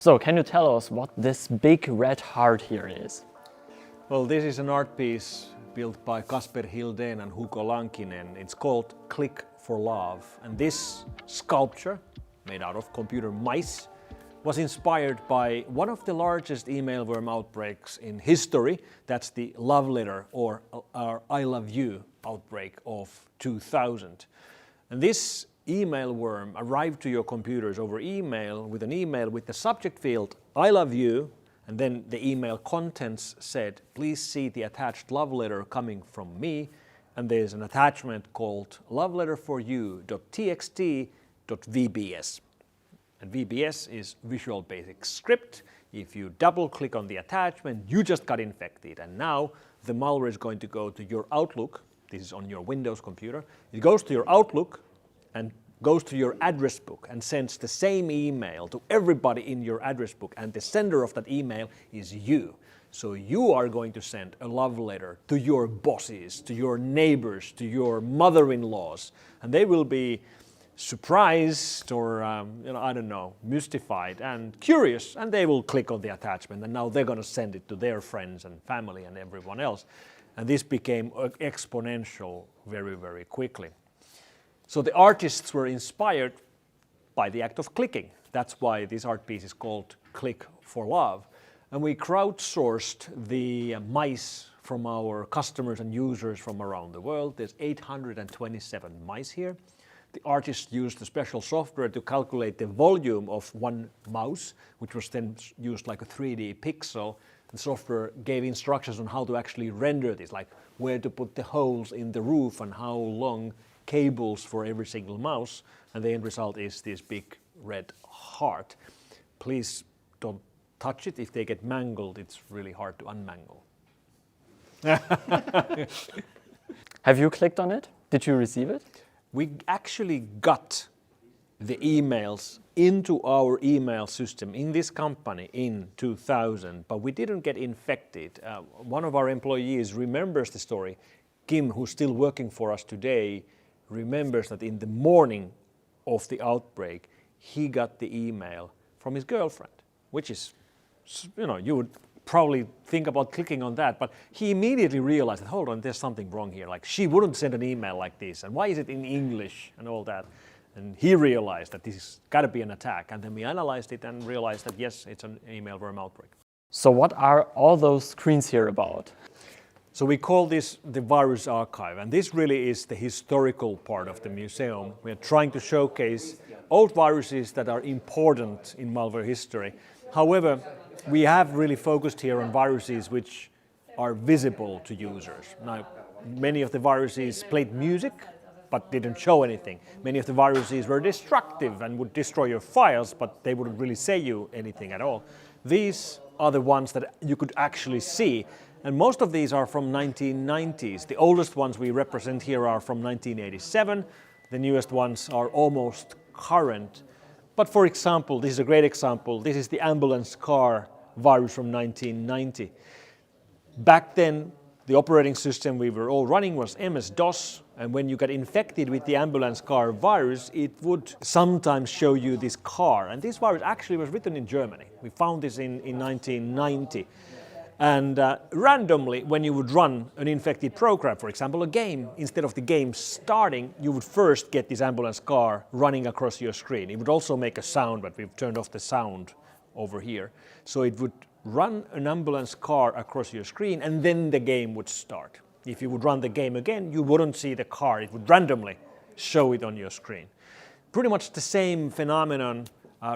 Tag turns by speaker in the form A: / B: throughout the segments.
A: So, can you tell us what this big red heart here is?
B: Well, this is an art piece built by Kasper Hildén and Hugo Lankinen. It's called Click for Love. And this sculpture, made out of computer mice, was inspired by one of the largest email worm outbreaks in history. That's the love letter or I love you outbreak of 2000. And this email worm arrived to your computers over email with an email with the subject field I love you, and then the email contents said, please see the attached love letter coming from me, and there's an attachment called loveletterforyou.txt.vbs. And VBS is Visual Basic Script. If you double click on the attachment, you just got infected. And now the malware is going to go to your Outlook. This is on your Windows computer. It goes to your Outlook and goes to your address book and sends the same email to everybody in your address book. And the sender of that email is you. So you are going to send a love letter to your bosses, to your neighbors, to your mother-in-laws. And they will be surprised or, I don't know, mystified and curious, and they will click on the attachment, and now they're going to send it to their friends and family and everyone else. And this became exponential very, very quickly. So the artists were inspired by the act of clicking. That's why this art piece is called Click for Love. And we crowdsourced the mice from our customers and users from around the world. There's 827 mice here. The artist used a special software to calculate the volume of one mouse, which was then used like a 3D pixel. The software gave instructions on how to actually render this, like where to put the holes in the roof and how long cables for every single mouse. And the end result is this big red heart. Please don't touch it. If they get mangled, it's really hard to unmangle.
A: Have you clicked on it? Did you receive it?
B: We actually got the emails into our email system in this company in 2000, but we didn't get infected. One of our employees remembers the story. Kim, who's still working for us today, remembers that in the morning of the outbreak, he got the email from his girlfriend, which is, you would probably think about clicking on that, but he immediately realized that, hold on, there's something wrong here. Like, she wouldn't send an email like this, and why is it in English and all that? And he realized that this has got to be an attack, and then we analyzed it and realized that yes, it's an email worm outbreak.
A: So what are all those screens here about?
B: So we call this the virus archive, and this really is the historical part of the museum. We are trying to showcase old viruses that are important in malware history. However, we have really focused here on viruses which are visible to users. Now, many of the viruses played music, but didn't show anything. Many of the viruses were destructive and would destroy your files, but they wouldn't really say you anything at all. These are the ones that you could actually see. And most of these are from 1990s. The oldest ones we represent here are from 1987. The newest ones are almost current. But for example, this is a great example. This is the ambulance car virus from 1990. Back then, the operating system we were all running was MS-DOS, and when you got infected with the ambulance car virus, it would sometimes show you this car. And this virus actually was written in Germany. We found this in 1990. And randomly, when you would run an infected program, for example a game, instead of the game starting, you would first get this ambulance car running across your screen. It would also make a sound, but we've turned off the sound over here. So it would run an ambulance car across your screen, and then the game would start. If you would run the game again, you wouldn't see the car. It would randomly show it on your screen. Pretty much the same phenomenon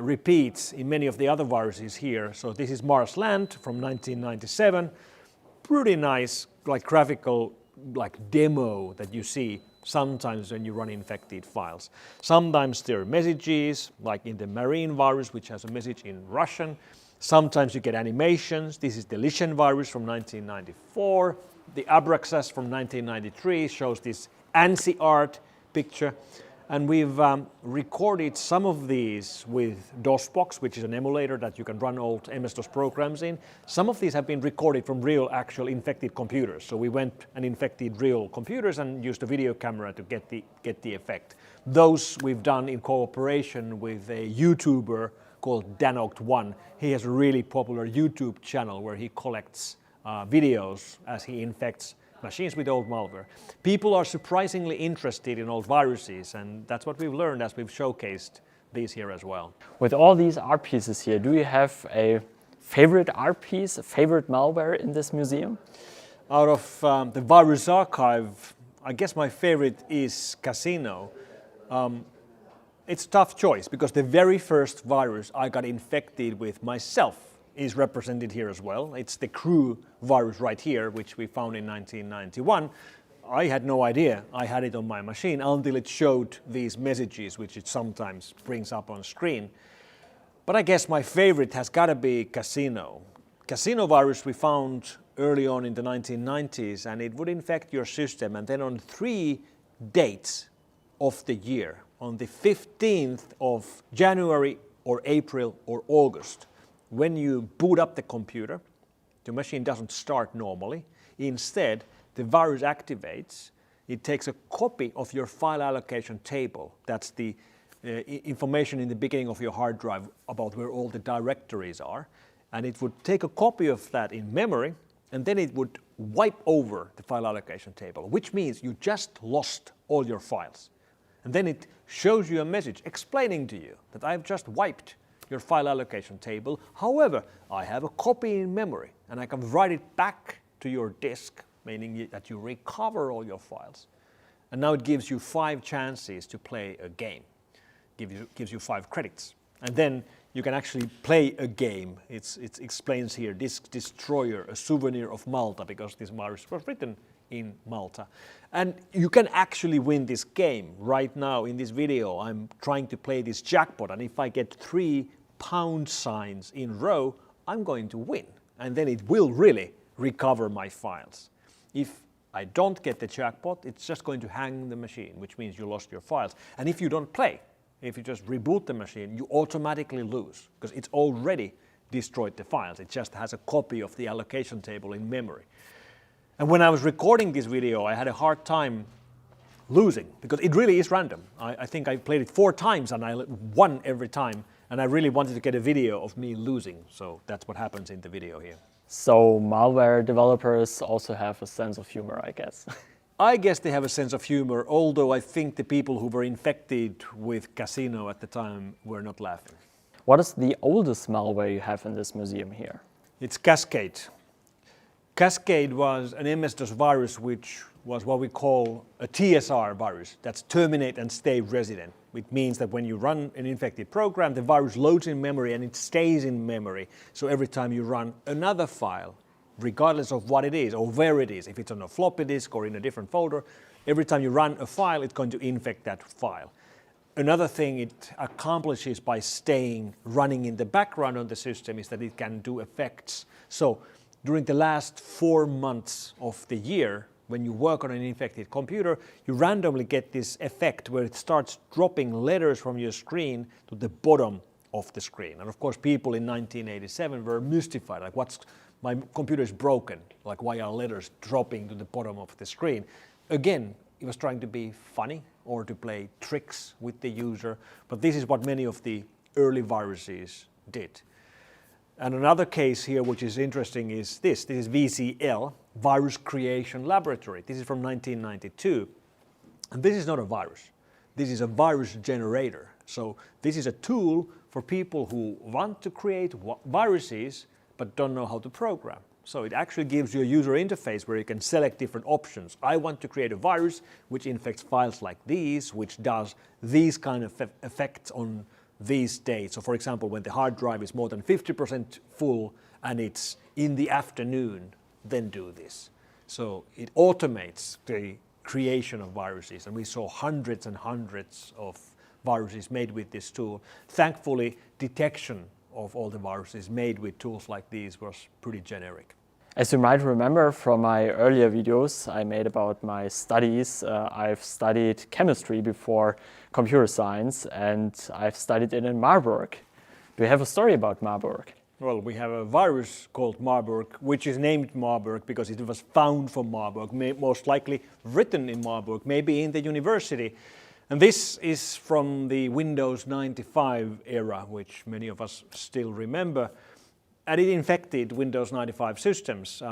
B: repeats in many of the other viruses here. So this is Mars Land from 1997. Pretty nice, like graphical, like demo that you see sometimes when you run infected files. Sometimes there are messages, like in the marine virus, which has a message in Russian. Sometimes you get animations. This is the Lichen virus from 1994. The Abraxas from 1993 shows this ANSI art picture. And we've recorded some of these with DOSBox, which is an emulator that you can run old MS-DOS programs in. Some of these have been recorded from real, actual infected computers. So we went and infected real computers and used a video camera to get the effect. Those we've done in cooperation with a YouTuber called Danoct1. He has a really popular YouTube channel where he collects videos as he infects machines with old malware. People are surprisingly interested in old viruses, and that's what we've learned as we've showcased these here as well.
A: With all these art pieces here, do you have a favorite art piece, a favorite malware in this museum?
B: Out of the virus archive, I guess my favorite is Casino. It's a tough choice because the very first virus I got infected with myself is represented here as well. It's the crew virus right here, which we found in 1991. I had no idea I had it on my machine until it showed these messages, which it sometimes brings up on screen. But I guess my favorite has got to be Casino. Casino virus we found early on in the 1990s, and it would infect your system, and then on 3 dates of the year, on the 15th of January or April or August, when you boot up the computer, the machine doesn't start normally. Instead, the virus activates. It takes a copy of your file allocation table. That's the information in the beginning of your hard drive about where all the directories are. And it would take a copy of that in memory, and then it would wipe over the file allocation table, which means you just lost all your files. And then it shows you a message explaining to you that I've just wiped your file allocation table. However, I have a copy in memory, and I can write it back to your disk, meaning that you recover all your files. And now it gives you 5 chances to play a game. Gives you 5 credits. And then you can actually play a game. It explains here, Disk Destroyer, a souvenir of Malta, because this virus was written in Malta. And you can actually win this game. Right now in this video, I'm trying to play this jackpot, and if I get 3 pound signs in a row, I'm going to win. And then it will really recover my files. If I don't get the jackpot, it's just going to hang the machine, which means you lost your files. And if you don't play, if you just reboot the machine, you automatically lose, because it's already destroyed the files. It just has a copy of the allocation table in memory. And when I was recording this video, I had a hard time losing, because it really is random. I think I played it 4 times and I won every time, and I really wanted to get a video of me losing, so that's what happens in the video here.
A: So malware developers also have a sense of humor, I guess.
B: I guess they have a sense of humor, although I think the people who were infected with Casino at the time were not laughing.
A: What is the oldest malware you have in this museum here?
B: It's Cascade. Cascade was an MS-DOS virus which was what we call a TSR virus. That's terminate and stay resident. It means that when you run an infected program, the virus loads in memory and it stays in memory. So every time you run another file, regardless of what it is or where it is, if it's on a floppy disk or in a different folder, every time you run a file, it's going to infect that file. Another thing it accomplishes by staying running in the background on the system is that it can do effects. So during the last 4 months of the year, when you work on an infected computer, you randomly get this effect where it starts dropping letters from your screen to the bottom of the screen. And of course, people in 1987 were mystified, like my computer is broken, like why are letters dropping to the bottom of the screen? Again, it was trying to be funny or to play tricks with the user, but this is what many of the early viruses did. And another case here which is interesting is this is VCL, Virus Creation Laboratory. This is from 1992. And this is not a virus. This is a virus generator. So this is a tool for people who want to create viruses but don't know how to program. So it actually gives you a user interface where you can select different options. I want to create a virus which infects files like these, which does these kind of effects on these states. So for example, when the hard drive is more than 50% full and it's in the afternoon, then do this. So it automates the creation of viruses, and we saw hundreds and hundreds of viruses made with this tool. Thankfully, detection of all the viruses made with tools like these was pretty generic.
A: As you might remember from my earlier videos I made about my studies, I've studied chemistry before computer science, and I've studied it in Marburg. Do you have a story about Marburg?
B: Well, we have a virus called Marburg, which is named Marburg because it was found from Marburg, most likely written in Marburg, maybe in the university. And this is from the Windows 95 era, which many of us still remember. And it infected Windows 95 systems.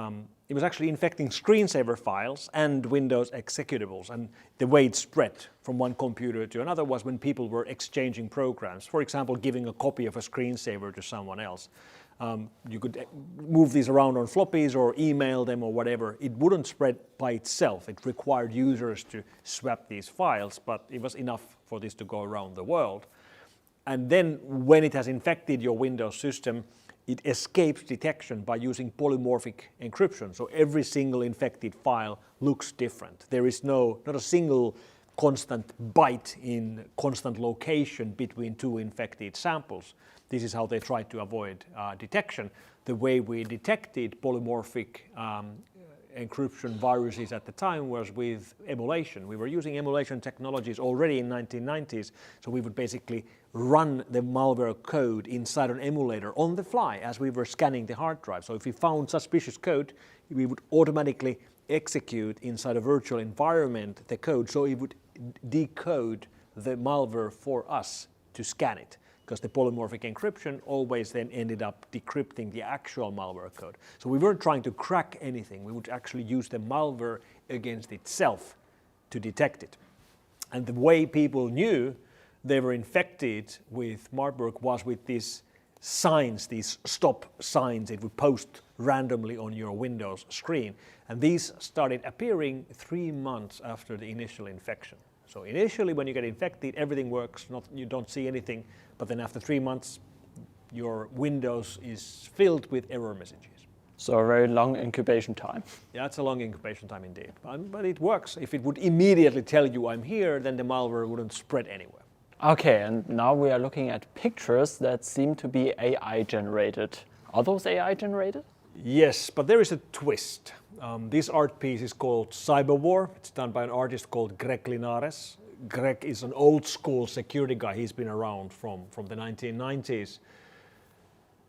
B: It was actually infecting screensaver files and Windows executables. And the way it spread from one computer to another was when people were exchanging programs. For example, giving a copy of a screensaver to someone else. You could move these around on floppies or email them or whatever. It wouldn't spread by itself. It required users to swap these files, but it was enough for this to go around the world. And then when it has infected your Windows system, it escapes detection by using polymorphic encryption. So every single infected file looks different. There is not a single constant byte in constant location between two infected samples. This is how they tried to avoid detection. The way we detected polymorphic encryption viruses at the time was with emulation. We were using emulation technologies already in 1990s, so we would basically run the malware code inside an emulator on the fly as we were scanning the hard drive. So if we found suspicious code, we would automatically execute inside a virtual environment the code, so it would decode the malware for us to scan it, because the polymorphic encryption always then ended up decrypting the actual malware code. So we weren't trying to crack anything. We would actually use the malware against itself to detect it. And the way people knew they were infected with Marburg was with these signs, these stop signs it would post randomly on your Windows screen. And these started appearing 3 months after the initial infection. So initially when you get infected, everything works, you don't see anything, but then after 3 months, your Windows is filled with error messages.
A: So a very long incubation time.
B: Yeah, it's a long incubation time indeed, but it works. If it would immediately tell you I'm here, then the malware wouldn't spread anywhere.
A: Okay, and now we are looking at pictures that seem to be AI generated. Are those AI generated?
B: Yes, but there is a twist. This art piece is called Cyber War. It's done by an artist called Greg Linares. Greg is an old school security guy. He's been around from the 1990s.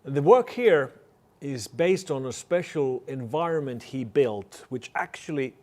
B: The work here is based on a special environment he built, which actually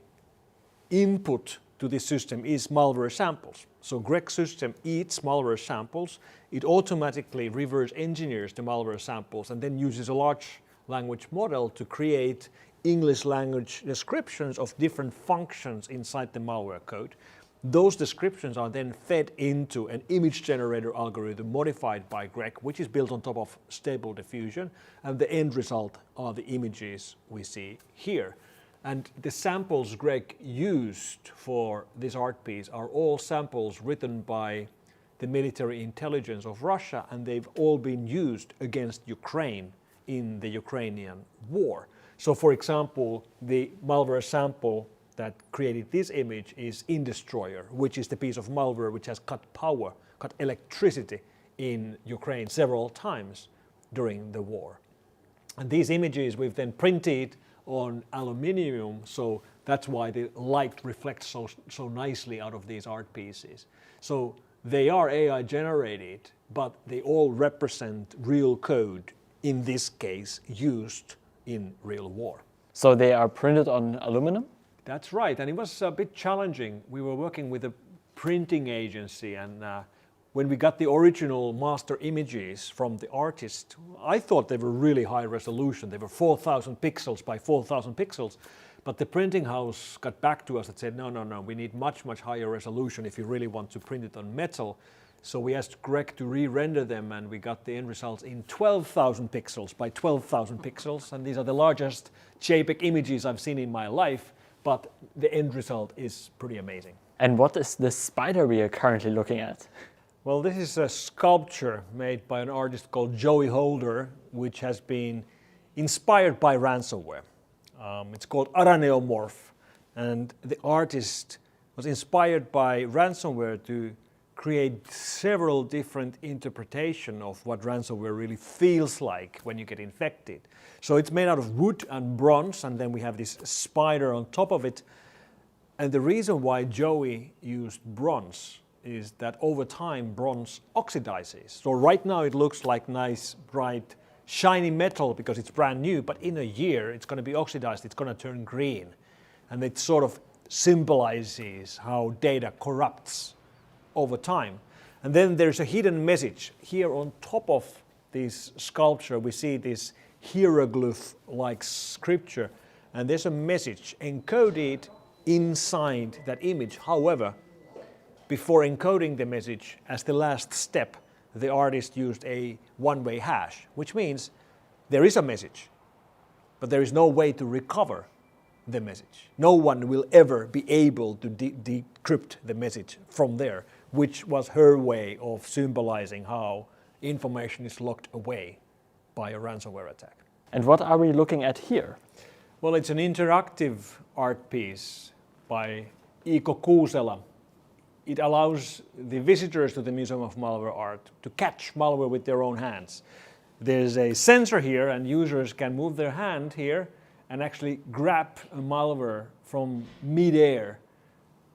B: input to this system is malware samples. So Greg's system eats malware samples. It automatically reverse engineers the malware samples and then uses a large language model to create English language descriptions of different functions inside the malware code. Those descriptions are then fed into an image generator algorithm modified by Greg, which is built on top of Stable Diffusion, and the end result are the images we see here. And the samples Greg used for this art piece are all samples written by the military intelligence of Russia, and they've all been used against Ukraine in the Ukrainian war. So for example, the malware sample that created this image is InDestroyer, which is the piece of malware which has cut power, cut electricity in Ukraine several times during the war. And these images we've then printed on aluminium, so that's why the light reflects so nicely out of these art pieces. So they are AI generated, but they all represent real code, in this case used in real war.
A: So they are printed on aluminum?
B: That's right, and it was a bit challenging. We were working with a printing agency, and when we got the original master images from the artist, I thought they were really high resolution. They were 4,000 pixels by 4,000 pixels, but the printing house got back to us and said, no, we need much higher resolution if you really want to print it on metal. So we asked Greg to re-render them, and we got the end results in 12,000 pixels by 12,000 pixels, and these are the largest JPEG images I've seen in my life. But the end result is pretty amazing.
A: And what is this spider we are currently looking at?
B: Well, this is a sculpture made by an artist called Joey Holder, which has been inspired by ransomware. It's called Araneomorph, and the artist was inspired by ransomware to create several different interpretations of what ransomware really feels like when you get infected. So it's made out of wood and bronze, and then we have this spider on top of it. And the reason why Joey used bronze is that over time bronze oxidizes. So right now it looks like nice, bright, shiny metal because it's brand new, but in a year it's going to be oxidized, it's going to turn green. And it sort of symbolizes how data corrupts over time. And then there's a hidden message. Here on top of this sculpture we see this hieroglyph-like scripture, and there's a message encoded inside that image. However, before encoding the message, as the last step, the artist used a one-way hash, which means there is a message, but there is no way to recover the message. No one will ever be able to decrypt the message from there, which was her way of symbolizing how information is locked away by a ransomware attack.
A: And what are we looking at here?
B: Well, it's an interactive art piece by Iko Kuusela. It allows the visitors to the Museum of Malware Art to catch malware with their own hands. There's a sensor here, and users can move their hand here and actually grab a malware from mid-air.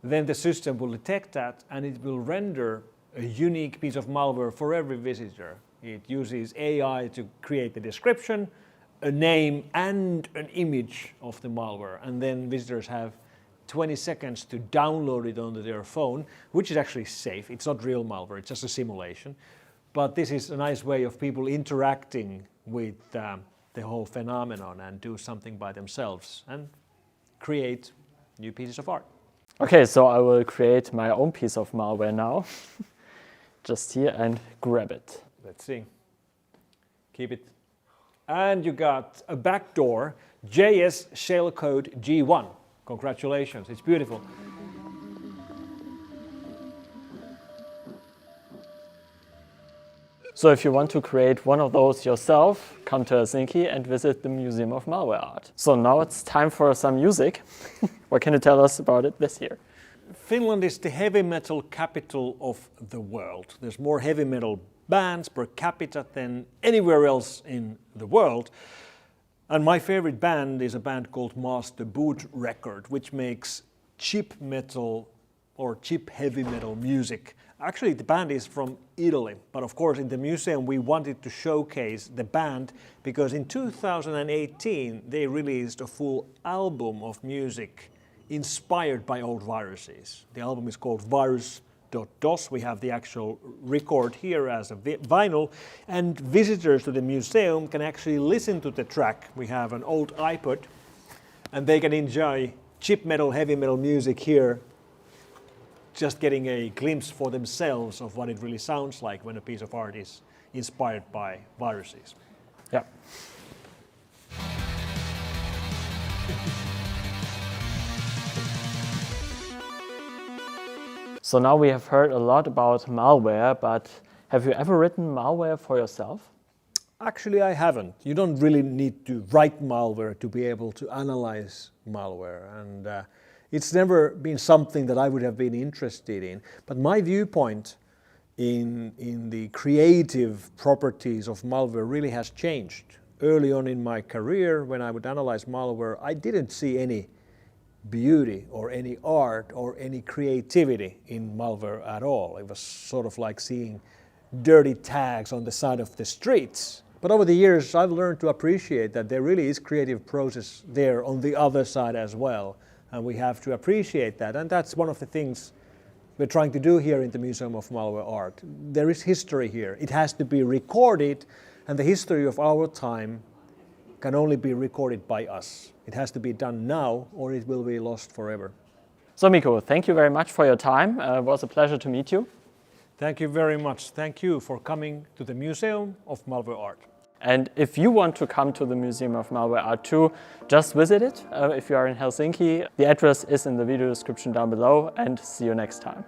B: Then the system will detect that, and it will render a unique piece of malware for every visitor. It uses AI to create the description, a name, and an image of the malware. And then visitors have 20 seconds to download it onto their phone, which is actually safe. It's not real malware, it's just a simulation. But this is a nice way of people interacting with the whole phenomenon and do something by themselves and create new pieces of art.
A: Okay, so I will create my own piece of malware now. Just here and grab it.
B: Let's see. Keep it. And you got a backdoor JS shellcode G1. Congratulations, it's beautiful.
A: So if you want to create one of those yourself, come to Helsinki and visit the Museum of Malware Art. So now it's time for some music. What can you tell us about it this year?
B: Finland is the heavy metal capital of the world. There's more heavy metal bands per capita than anywhere else in the world. And my favorite band is a band called Master Boot Record, which makes cheap metal or cheap heavy metal music. Actually, the band is from Italy, but of course in the museum we wanted to showcase the band because in 2018 they released a full album of music inspired by old viruses. The album is called Virus.dos. We have the actual record here as a vinyl, and visitors to the museum can actually listen to the track. We have an old iPod, and they can enjoy cheap metal, heavy metal music here, just getting a glimpse for themselves of what it really sounds like when a piece of art is inspired by viruses.
A: Yeah. So now we have heard a lot about malware, but have you ever written malware for yourself?
B: Actually, I haven't. You don't really need to write malware to be able to analyze malware. And it's never been something that I would have been interested in. But my viewpoint in the creative properties of malware really has changed. Early on in my career, when I would analyze malware, I didn't see any beauty or any art or any creativity in malware at all. It was sort of like seeing dirty tags on the side of the streets. But over the years, I've learned to appreciate that there really is creative process there on the other side as well. And we have to appreciate that. And that's one of the things we're trying to do here in the Museum of Malware Art. There is history here. It has to be recorded, and the history of our time can only be recorded by us. It has to be done now, or it will be lost forever.
A: So Mikko, thank you very much for your time. It was a pleasure to meet you.
B: Thank you very much. Thank you for coming to the Museum of Malware Art.
A: And if you want to come to the Museum of Malware Art too, just visit it if you are in Helsinki. The address is in the video description down below, and see you next time.